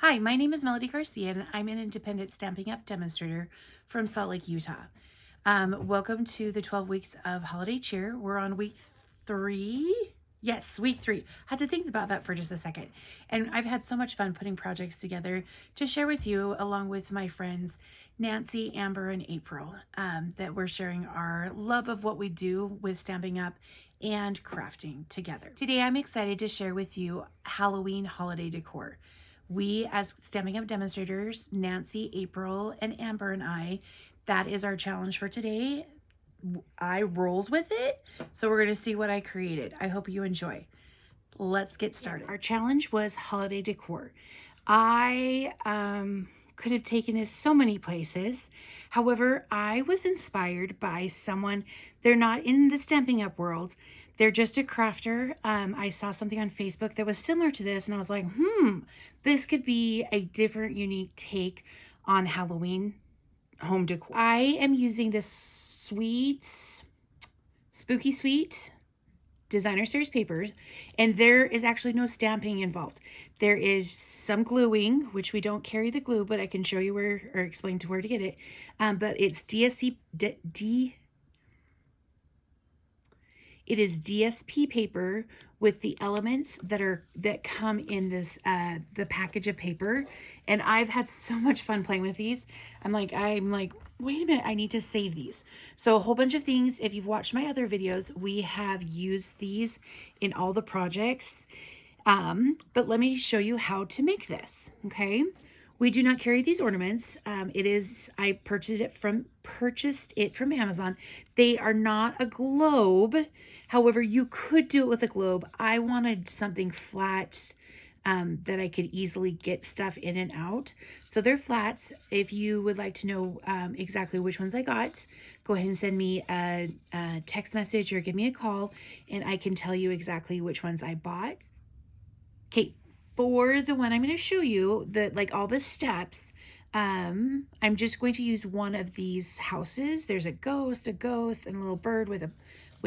Hi, my name is Melody Garcia, and I'm an independent Stampin' Up! Demonstrator from Salt Lake, Utah. Welcome to the 12 weeks of holiday cheer. We're on week 3. Yes, week 3. Had to think about that for just a second. And I've had so much fun putting projects together to share with you, along with my friends Nancy, Amber, and April, that we're sharing our love of what we do with Stamping Up and crafting together. Today, I'm excited to share with you Halloween holiday decor. We, as Stamping Up demonstrators, Nancy, April, and Amber, and I, that is our challenge for today. I rolled with it, so we're going to see what I created. I hope you enjoy. Let's get started. Our challenge was holiday decor. I could have taken this so many places. However, I was inspired by someone. They're not in the Stamping Up world. They're just a crafter. I saw something on Facebook that was similar to this, and I was like, this could be a different, unique take on Halloween home decor. I am using this Spooky Sweet designer series papers, and there is actually no stamping involved. There is some gluing, which we don't carry the glue, but I can show you where, or explain to where to get it. But it's it is DSP paper with the elements that come in this the package of paper. And I've had so much fun playing with these. I'm like, wait a minute, I need to save these. So a whole bunch of things. If you've watched my other videos, we have used these in all the projects. But let me show you how to make this. Okay. We do not carry these ornaments. I purchased it from Amazon. They are not a globe. However, you could do it with a globe. I wanted something flat that I could easily get stuff in and out. So they're flats. If you would like to know exactly which ones I got, go ahead and send me a text message or give me a call, and I can tell you exactly which ones I bought. Okay, for the one I'm going to show you, all the steps, I'm just going to use one of these houses. There's a ghost, and a little bird with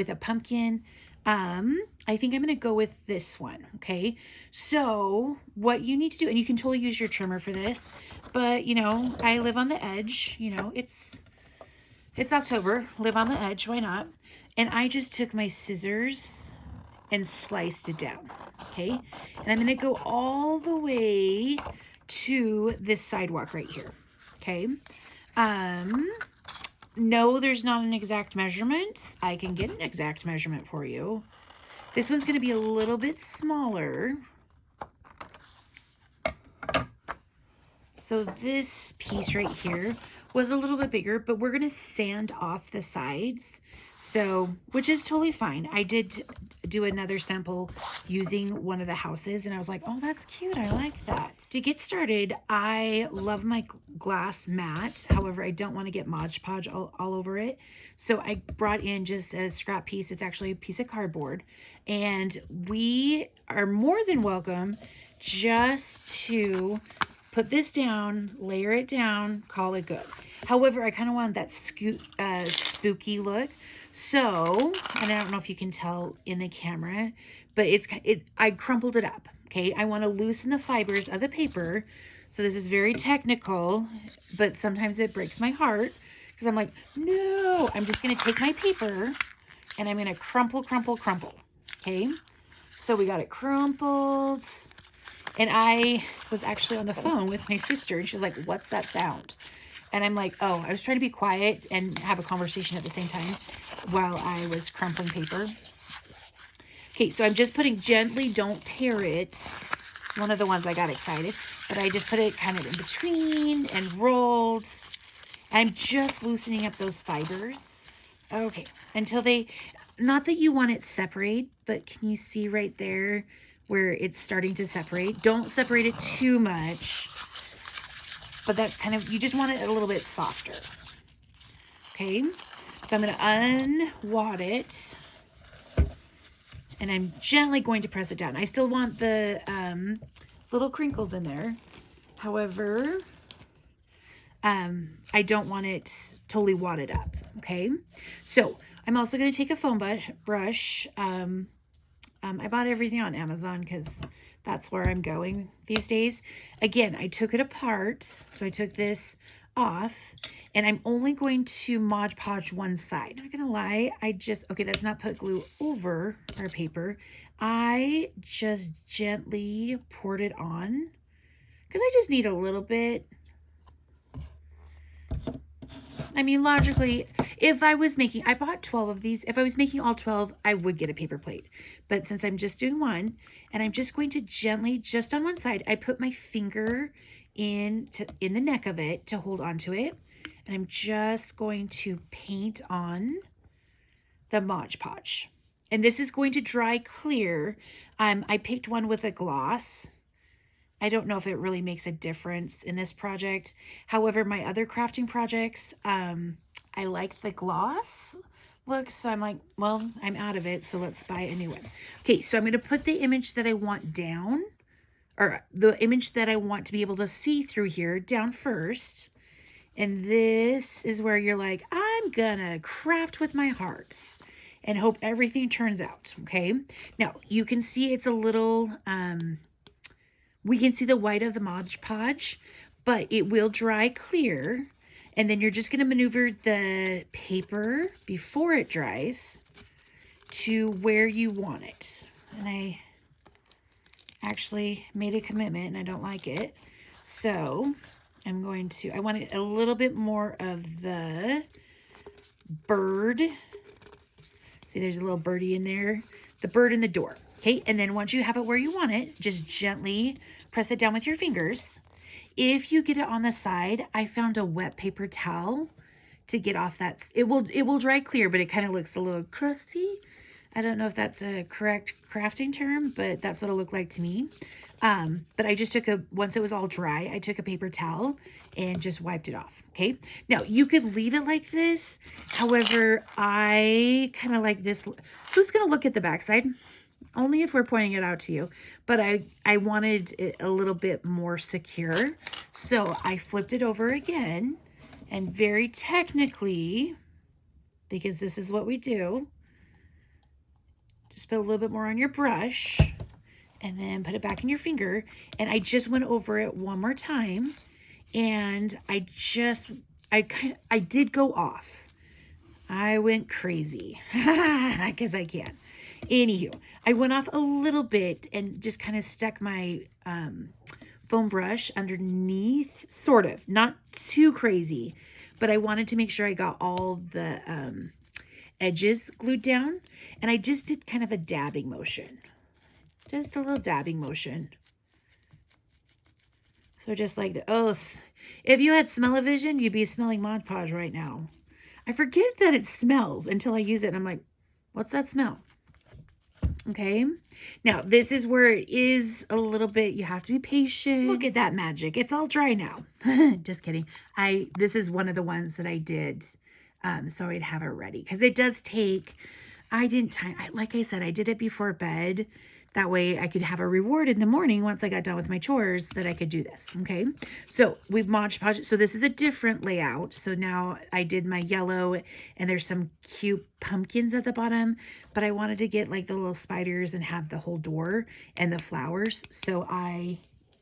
a pumpkin. I think I'm going to go with this one. Okay. So what you need to do, and you can totally use your trimmer for this, but I live on the edge, it's October, live on the edge. Why not? And I just took my scissors and sliced it down. Okay. And I'm going to go all the way to this sidewalk right here. Okay. No, there's not an exact measurement. I can get an exact measurement for you. This one's going to be a little bit smaller. So this piece right here was a little bit bigger, but we're going to sand off the sides. So, which is totally fine. I did do another sample using one of the houses, and I was like, oh, that's cute. I like that. To get started, I love my glass mat. However, I don't want to get Mod Podge all over it. So I brought in just a scrap piece. It's actually a piece of cardboard. And we are more than welcome just to put this down, layer it down, call it good. However, I kind of want that spooky look. So, and I don't know if you can tell in the camera, but I crumpled it up. Okay. I want to loosen the fibers of the paper. So this is very technical, but sometimes it breaks my heart because I'm like, no, I'm just going to take my paper and I'm going to crumple. Okay. So we got it crumpled. And I was actually on the phone with my sister, and she was like, what's that sound? And I'm like, oh, I was trying to be quiet and have a conversation at the same time while I was crumpling paper. Okay, so I'm just putting gently, don't tear it. One of the ones I got excited, but I just put it kind of in between and rolled. I'm just loosening up those fibers. Okay, until not that you want it separate, but can you see right there where it's starting to separate? Don't separate it too much. But that's you just want it a little bit softer. Okay, so I'm going to unwad it. And I'm gently going to press it down. I still want the little crinkles in there. However, I don't want it totally wadded up. Okay, so I'm also going to take a foam brush. I bought everything on Amazon because That's where I'm going these days. Again, I took it apart. So I took this off and I'm only going to Mod Podge one side. I'm not gonna lie, okay, that's not put glue over our paper. I just gently poured it on because I just need a little bit. I mean, logically, if I was making, I bought 12 of these. If I was making all 12, I would get a paper plate. But since I'm just doing one, and I'm just going to gently, just on one side, I put my finger in the neck of it to hold onto it. And I'm just going to paint on the Mod Podge. And this is going to dry clear. I picked one with a gloss. I don't know if it really makes a difference in this project. However, my other crafting projects, I like the gloss look. So I'm like, well, I'm out of it. So let's buy a new one. Okay, so I'm going to put the image that I want down, or the image that I want to be able to see through here down first. And this is where you're like, I'm gonna craft with my heart and hope everything turns out, okay? Now, you can see it's a little, we can see the white of the Mod Podge, but it will dry clear. And then you're just gonna maneuver the paper before it dries to where you want it. And I actually made a commitment and I don't like it. So I want it a little bit more of the bird. See, there's a little birdie in there. The bird in the door. Okay, and then once you have it where you want it, just gently press it down with your fingers. If you get it on the side, I found a wet paper towel to get off that. It will dry clear, but it kind of looks a little crusty. I don't know if that's a correct crafting term, but that's what it looked like to me. But I just took once it was all dry, I took a paper towel and just wiped it off, okay? Now, you could leave it like this. However, I kind of like this. Who's going to look at the backside? Only if we're pointing it out to you. But I wanted it a little bit more secure. So I flipped it over again. And very technically, because this is what we do, just put a little bit more on your brush. And then put it back in your finger. And I just went over it one more time. And I did go off. I went crazy. Because I can. Anywho, I went off a little bit and just kind of stuck my foam brush underneath. Sort of. Not too crazy. But I wanted to make sure I got all the edges glued down. And I just did kind of a dabbing motion. Just a little dabbing motion. So just like if you had smell-o-vision, you'd be smelling Mod Podge right now. I forget that it smells until I use it. And I'm like, what's that smell? Okay. Now, this is where it is a little bit, you have to be patient. Look at that magic. It's all dry now. Just kidding. This is one of the ones that I did so I'd have it ready. Because it does take, like I said, I did it before bed. That way I could have a reward in the morning once I got done with my chores that I could do this, okay? So we've Mod Podge. So this is a different layout. So now I did my yellow and there's some cute pumpkins at the bottom, but I wanted to get like the little spiders and have the whole door and the flowers. So I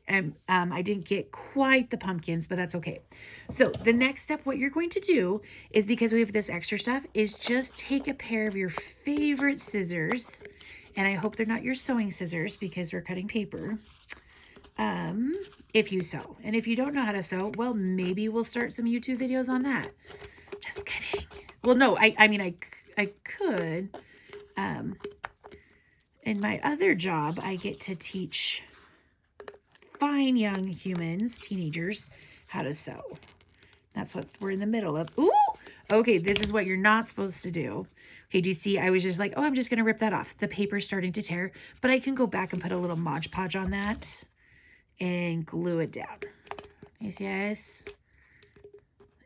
didn't get quite the pumpkins, but that's okay. So the next step, what you're going to do is, because we have this extra stuff, is just take a pair of your favorite scissors. And I hope they're not your sewing scissors because we're cutting paper. If you sew. And if you don't know how to sew, well, maybe we'll start some YouTube videos on that. Just kidding. Well, no, I mean, I could. In my other job, I get to teach fine young humans, teenagers, how to sew. That's what we're in the middle of. Ooh! Okay, this is what you're not supposed to do. Okay, do you see? I was just like, oh, I'm just going to rip that off. The paper's starting to tear. But I can go back and put a little Mod Podge on that and glue it down. Yes.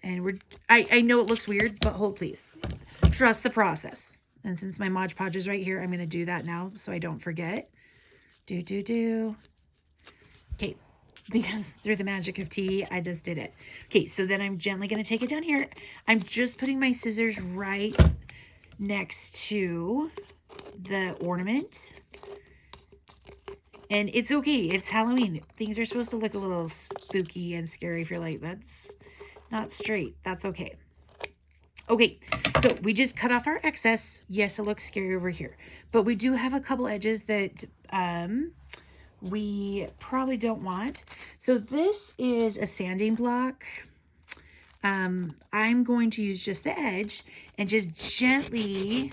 And I know it looks weird, but hold please. Trust the process. And since my Mod Podge is right here, I'm going to do that now so I don't forget. Do. Okay. Because through the magic of tea, I just did it. Okay, so then I'm gently going to take it down here. I'm just putting my scissors right next to the ornament. And it's okay. It's Halloween. Things are supposed to look a little spooky and scary. If you're like, that's not straight, that's okay. Okay, so we just cut off our excess. Yes, it looks scary over here, but we do have a couple edges that we probably don't want. So this is a sanding block. I'm going to use just the edge and just gently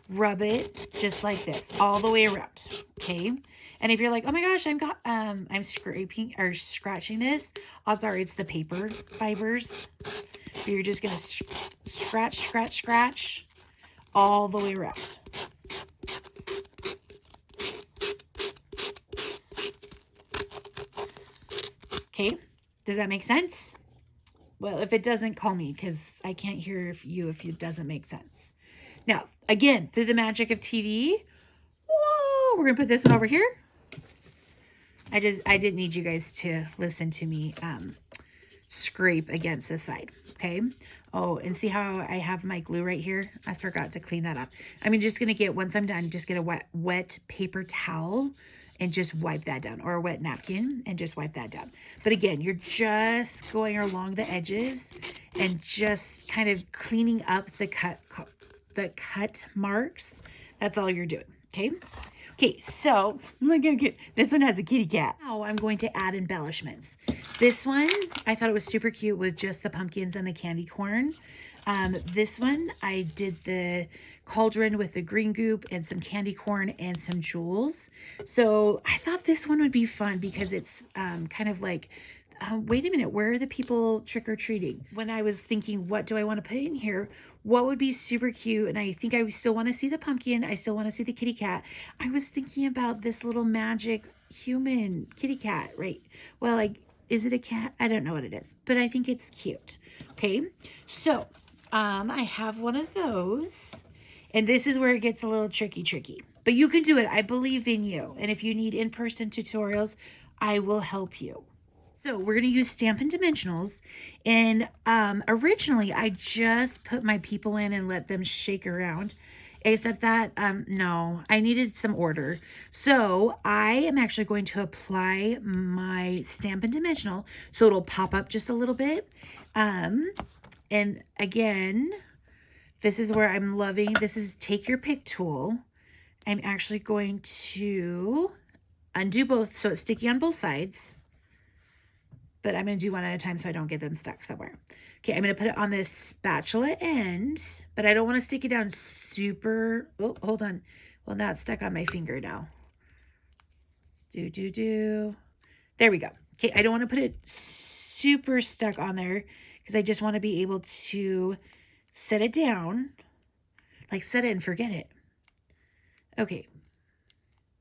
rub it just like this all the way around. Okay. And if you're like, oh my gosh, I'm scraping or scratching this, odds are it's the paper fibers. You're just going to scratch, scratch, scratch all the way around. Okay. Does that make sense? Well, if it doesn't, call me because I can't hear if it doesn't make sense. Now, again, through the magic of TV, whoa, we're going to put this one over here. I didn't need you guys to listen to me scrape against this side, okay? Oh, and see how I have my glue right here? I forgot to clean that up. I'm just going to get, once I'm done, just get a wet paper towel and just wipe that down, or a wet napkin and just wipe that down. But again, you're just going along the edges and just kind of cleaning up the cut marks. That's all you're doing, okay? Okay, so look at this one has a kitty cat. Now I'm going to add embellishments. This one, I thought it was super cute with just the pumpkins and the candy corn. This one, I did the cauldron with the green goop and some candy corn and some jewels. So I thought this one would be fun because it's kind of like, wait a minute, where are the people trick-or-treating? When I was thinking, what do I want to put in here? What would be super cute? And I think I still want to see the pumpkin. I still want to see the kitty cat. I was thinking about this little magic human kitty cat, right? Well, like, is it a cat? I don't know what it is, but I think it's cute. Okay, so I have one of those. And this is where it gets a little tricky. But you can do it. I believe in you. And if you need in-person tutorials, I will help you. So we're going to use Stampin' Dimensionals. And originally, I just put my people in and let them shake around. Except that, no, I needed some order. So I am actually going to apply my Stampin' Dimensional so it'll pop up just a little bit. And again, this is where I'm loving, this is Take Your Pick tool. I'm actually going to undo both so it's sticky on both sides. But I'm going to do one at a time so I don't get them stuck somewhere. Okay, I'm going to put it on this spatula end, but I don't want to stick it down super, oh, hold on. Well, now it's stuck on my finger now. There we go. Okay, I don't want to put it super stuck on there because I just want to be able to set it down, like set it and forget it. Okay,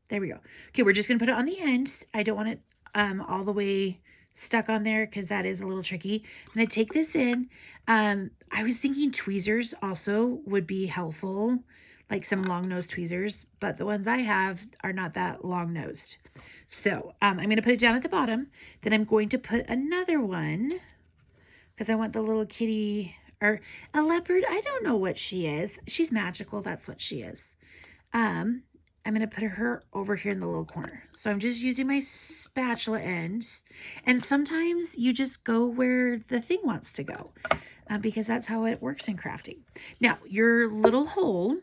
there we go. Okay, we're just going to put it on the end. I don't want it all the way stuck on there because that is a little tricky. I'm going to take this in. I was thinking tweezers also would be helpful, like some long-nosed tweezers, but the ones I have are not that long-nosed. So I'm going to put it down at the bottom. Then I'm going to put another one because I want the little kitty or a leopard. I don't know what she is. She's magical. That's what she is. I'm going to put her over here in the little corner. So I'm just using my spatula ends. And sometimes you just go where the thing wants to go because that's how it works in crafting. Now, your little hole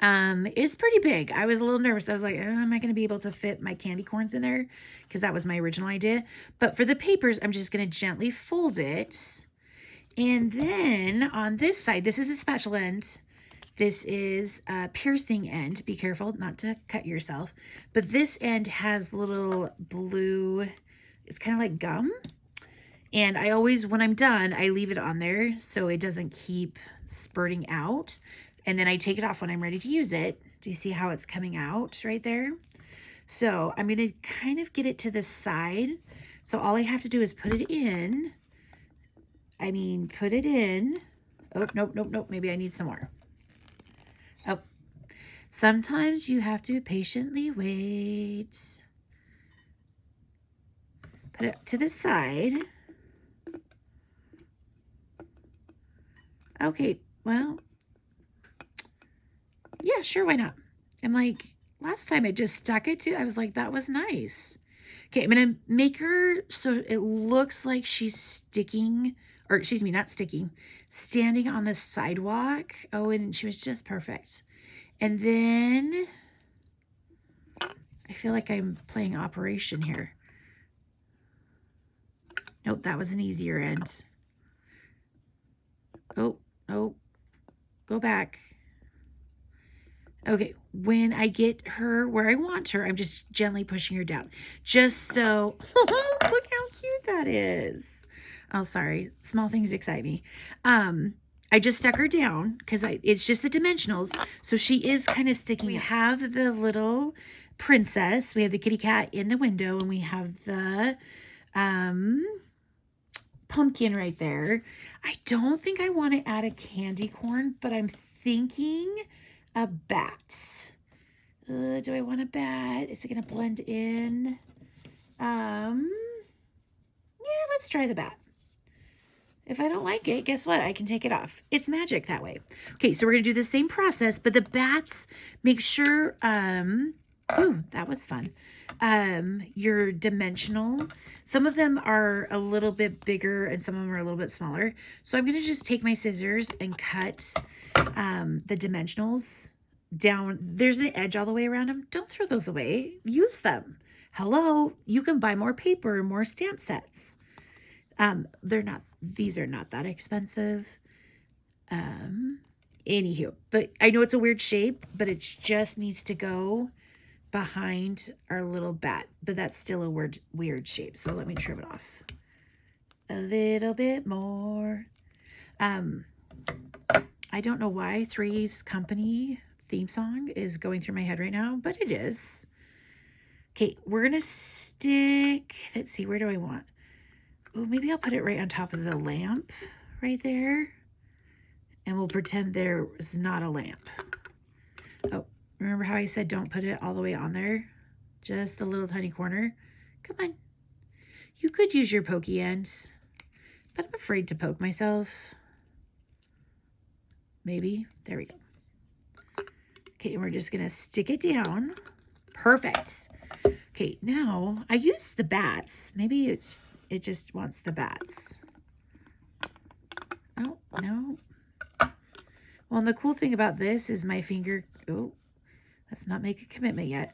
is pretty big. I was a little nervous. I was like, am I going to be able to fit my candy corns in there? Because that was my original idea. But for the papers, I'm just going to gently fold it. And then on this side, this is the spatula end. This is a piercing end. Be careful not to cut yourself. But this end has little blue, it's kind of like gum. And I always, when I'm done, I leave it on there so it doesn't keep spurting out. And then I take it off when I'm ready to use it. Do you see how it's coming out right there? So I'm going to kind of get it to the side. So all I have to do is put it in. Put it in. Oh, nope. Maybe I need some more. Oh, sometimes you have to patiently wait. Put it to the side. Okay, well, yeah, sure, why not? I'm like, Last time it just stuck it to, I was like, that was nice. Okay, I'm gonna make her so it looks like she's sticking, or excuse me, not sticking, standing on the sidewalk. Oh, and she was just perfect. And then I feel like I'm playing Operation here. Nope, that was an easier end. Oh, oh, go back. Okay, when I get her where I want her, I'm just gently pushing her down. Just so, look how cute that is. Oh, sorry. Small things excite me. I just stuck her down because it's just the dimensionals. So she is kind of sticking. We have the little princess. We have the kitty cat in the window, and we have the pumpkin right there. I don't think I want to add a candy corn, but I'm thinking a bat. Do I want a bat? Is it going to blend in? Yeah, let's try the bat. If I don't like it, guess what? I can take it off. It's magic that way. Okay, so we're going to do the same process, but the bats, make sure, ooh, that was fun. Your dimensional. Some of them are a little bit bigger and some of them are a little bit smaller. So I'm going to just take my scissors and cut the dimensionals down. There's an edge all the way around them. Don't throw those away. Use them. Hello, you can buy more paper and more stamp sets. These are not that expensive. Anywho, but I know it's a weird shape, but it just needs to go behind our little bat, but that's still a weird shape. So let me trim it off a little bit more. I don't know why Three's Company theme song is going through my head right now, but it is. Okay, we're going to stick, let's see, where do I want? Oh, maybe I'll put it right on top of the lamp right there. And we'll pretend there's not a lamp. Oh, remember how I said don't put it all the way on there? Just a little tiny corner. Come on. You could use your pokey end, but I'm afraid to poke myself. Maybe. There we go. Okay, and we're just going to stick it down. Perfect. Okay, now I use the bats. Maybe it just wants the bats. Oh, no. Well, and the cool thing about this is my finger, oh, let's not make a commitment yet.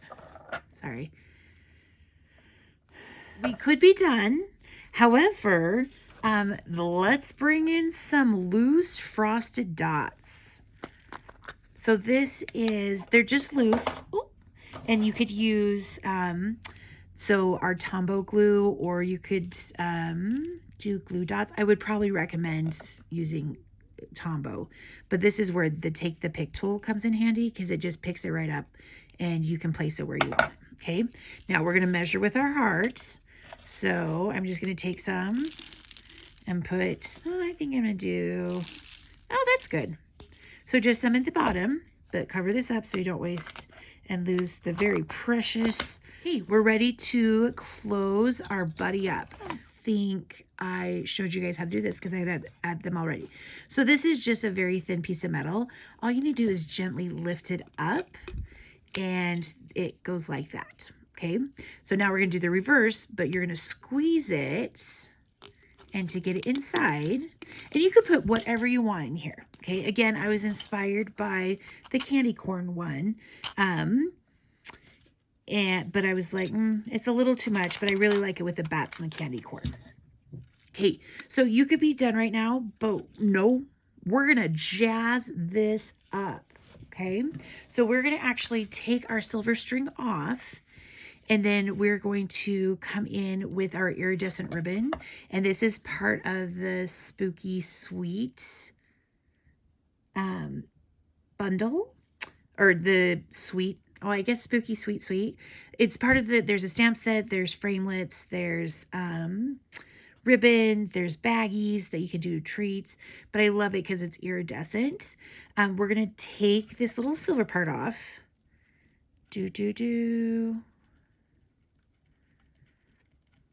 Sorry. We could be done. However, let's bring in some loose frosted dots. So this is, they're just loose. Ooh, and you could use, so our Tombow glue, or you could do glue dots. I would probably recommend using Tombow, but this is where the take the pick tool comes in handy because it just picks it right up and you can place it where you want. Okay, now we're going to measure with our hearts. So I'm just going to take some and put, oh, I think I'm going to do, oh, that's good. So just some at the bottom, but cover this up so you don't waste and lose the very precious. Okay, we're ready to close our buddy up. I think I showed you guys how to do this because I had them already. So this is just a very thin piece of metal. All you need to do is gently lift it up and it goes like that. Okay, so now we're going to do the reverse, but you're going to squeeze it and to get it inside. And you could put whatever you want in here. Okay, again, I was inspired by the candy corn one. But I was like, it's a little too much, but I really like it with the bats and the candy corn. Okay, so you could be done right now, but no, we're going to jazz this up. Okay, so we're going to actually take our silver string off. And then we're going to come in with our iridescent ribbon. And this is part of the Spooky Sweet bundle. Or the sweet, oh, I guess Spooky Sweet Sweet. It's part of there's a stamp set, there's framelits, there's ribbon, there's baggies that you can do treats. But I love it because it's iridescent. We're going to take this little silver part off.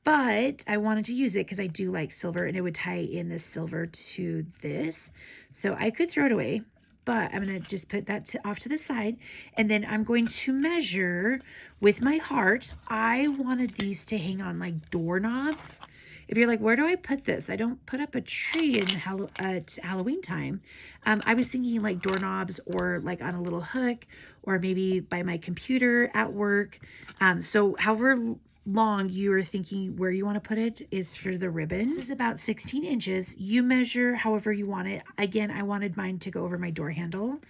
But I wanted to use it because I do like silver and it would tie in the silver to this. So I could throw it away, but I'm going to just put that off to the side. And then I'm going to measure with my heart. I wanted these to hang on like doorknobs. If you're like, where do I put this? I don't put up a tree at Halloween time. I was thinking like doorknobs or like on a little hook or maybe by my computer at work. So however long you are thinking where you want to put it is for the ribbon. This is about 16 inches. You measure however you want it. Again, I wanted mine to go over my door handle.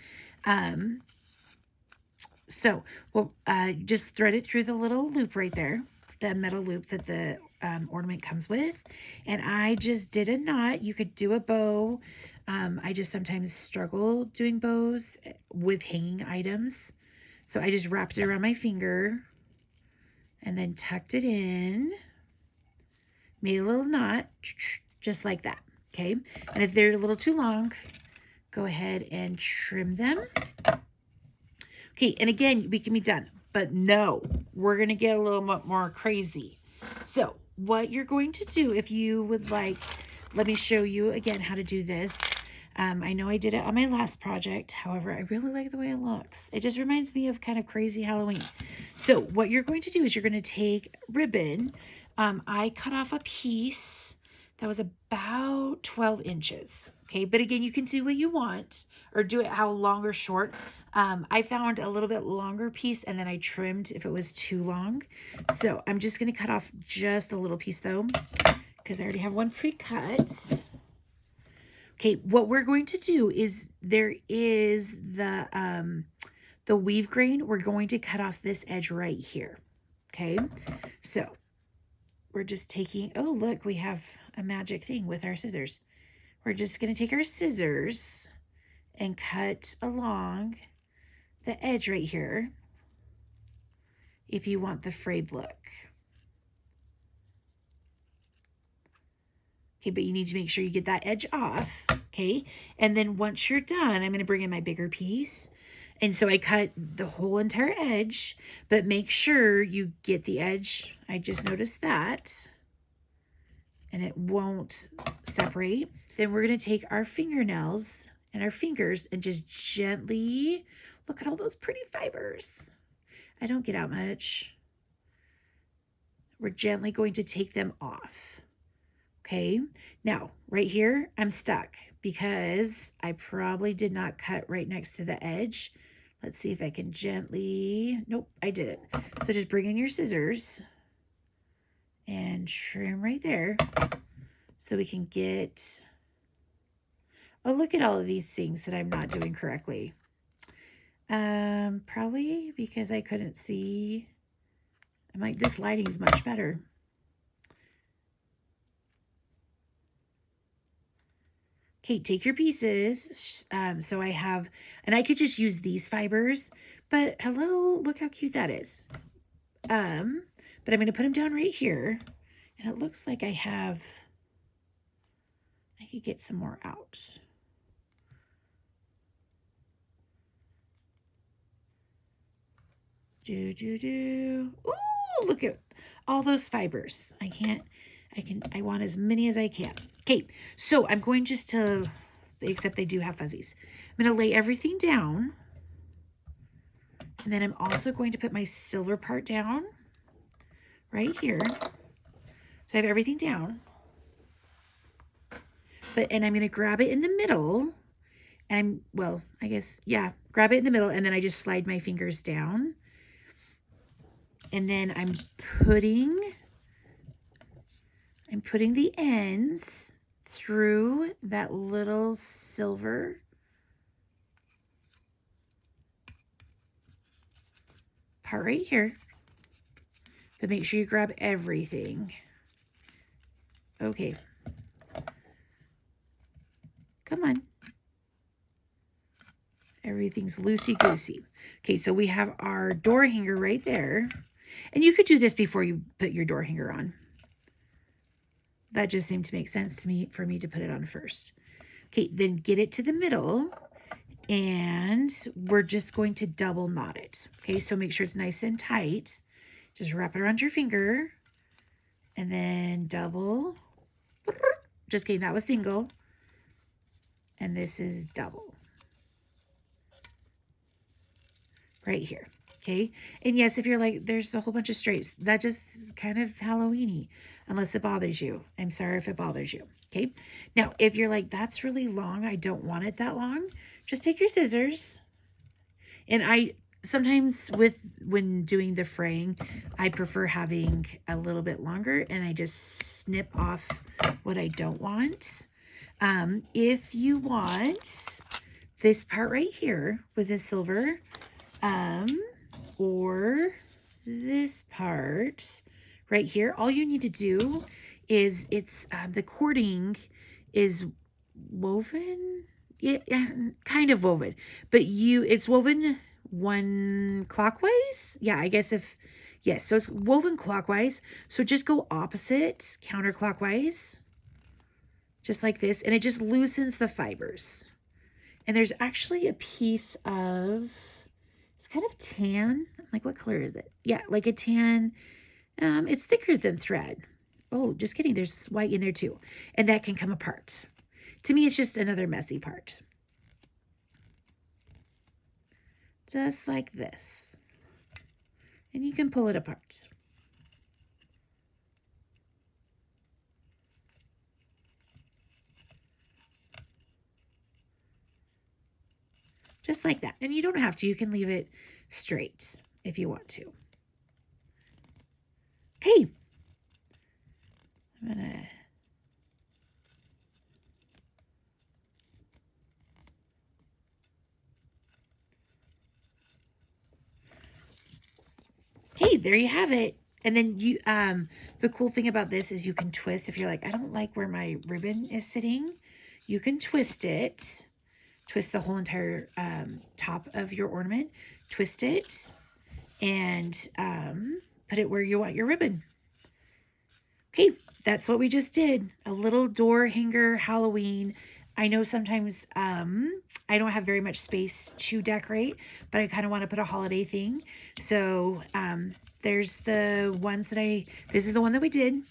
Just thread it through the little loop right there, the metal loop that the ornament comes with. And I just did a knot. You could do a bow. I just sometimes struggle doing bows with hanging items. So I just wrapped it around my finger and then tucked it in, made a little knot, just like that, okay? And if they're a little too long, go ahead and trim them. Okay, and again, we can be done, but no, we're gonna get a little bit more crazy. So what you're going to do, if you would like, let me show you again how to do this. I know I did it on my last project. However, I really like the way it looks. It just reminds me of kind of crazy Halloween. So what you're going to do is you're going to take ribbon. I cut off a piece that was about 12 inches. Okay, but again, you can do what you want or do it how long or short. I found a little bit longer piece and then I trimmed if it was too long. So I'm just going to cut off just a little piece though, because I already have one pre-cut. Okay, what we're going to do is there is the weave grain. We're going to cut off this edge right here. Okay, so we're just taking, oh, look, we have a magic thing with our scissors. We're just going to take our scissors and cut along the edge right here if you want the frayed look. Okay, but you need to make sure you get that edge off, okay? And then once you're done, I'm going to bring in my bigger piece. And so I cut the whole entire edge, but make sure you get the edge. I just noticed that. And it won't separate. Then we're going to take our fingernails and our fingers and just gently, look at all those pretty fibers. I don't get out much. We're gently going to take them off. Okay, now right here, I'm stuck because I probably did not cut right next to the edge. Let's see if I can gently, nope, I didn't. So just bring in your scissors and trim right there so we can get, oh, look at all of these things that I'm not doing correctly. Probably because I couldn't see. I'm like, this lighting is much better. Okay, take your pieces. So I have, and I could just use these fibers, but hello, look how cute that is. But I'm going to put them down right here. And it looks like I could get some more out. Ooh, look at all those fibers. I want as many as I can. Okay, so I'm going just to, except they do have fuzzies. I'm going to lay everything down. And then I'm also going to put my silver part down right here. So I have everything down. And I'm going to grab it in the middle. And grab it in the middle. And then I just slide my fingers down. And then I'm putting the ends through that little silver part right here. But make sure you grab everything. Okay. Come on. Everything's loosey-goosey. Okay, so we have our door hanger right there. And you could do this before you put your door hanger on. That just seemed to make sense to me for me to put it on first. Okay, then get it to the middle. And we're just going to double knot it. Okay, so make sure it's nice and tight. Just wrap it around your finger. And then double. Just kidding, that was single. And this is double. right here. Okay. And yes, if you're like, there's a whole bunch of straights, that just kind of Halloween-y, unless it bothers you. I'm sorry if it bothers you. Okay. Now, if you're like, that's really long, I don't want it that long, just take your scissors. And I sometimes when doing the fraying, I prefer having a little bit longer, and I just snip off what I don't want. If you want this part right here with the silver, or this part right here, all you need to do is it's the cording is woven, yeah, kind of woven, but it's woven one clockwise. Yeah, I guess yes, so it's woven clockwise. So just go opposite, counterclockwise, just like this, and it just loosens the fibers. And there's actually a piece of, it's kind of tan. Like, what color is it? Yeah, like a tan. It's thicker than thread. Oh, just kidding. There's white in there too. And that can come apart. To me, it's just another messy part. Just like this. And you can pull it apart. Just like that. And you don't have to. You can leave it straight if you want to. Okay. I'm going to... Okay, there you have it. And then you, the cool thing about this is you can twist. If you're like, I don't like where my ribbon is sitting, you can twist it. Twist the whole entire top of your ornament. Twist it and put it where you want your ribbon. Okay, that's what we just did. A little door hanger Halloween. I know sometimes I don't have very much space to decorate, but I kind of want to put a holiday thing. So there's the ones that this is the one that we did.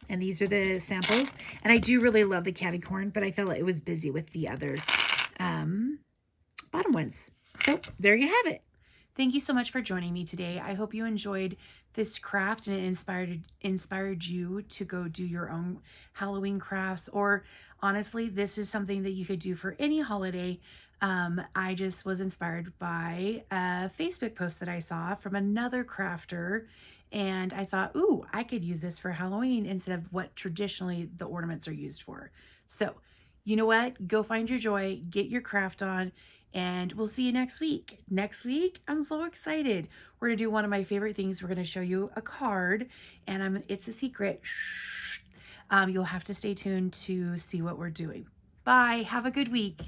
And these are the samples. And I do really love the candy corn, but I felt like it was busy with the other bottom ones. So there you have it. Thank you so much for joining me today. I hope you enjoyed this craft and it inspired you to go do your own Halloween crafts. Or honestly, this is something that you could do for any holiday. I just was inspired by a Facebook post that I saw from another crafter, and I thought, ooh, I could use this for Halloween instead of what traditionally the ornaments are used for. So, you know what? Go find your joy, get your craft on, and we'll see you next week. Next week, I'm so excited. We're going to do one of my favorite things. We're going to show you a card, and it's a secret. Shh. You'll have to stay tuned to see what we're doing. Bye. Have a good week.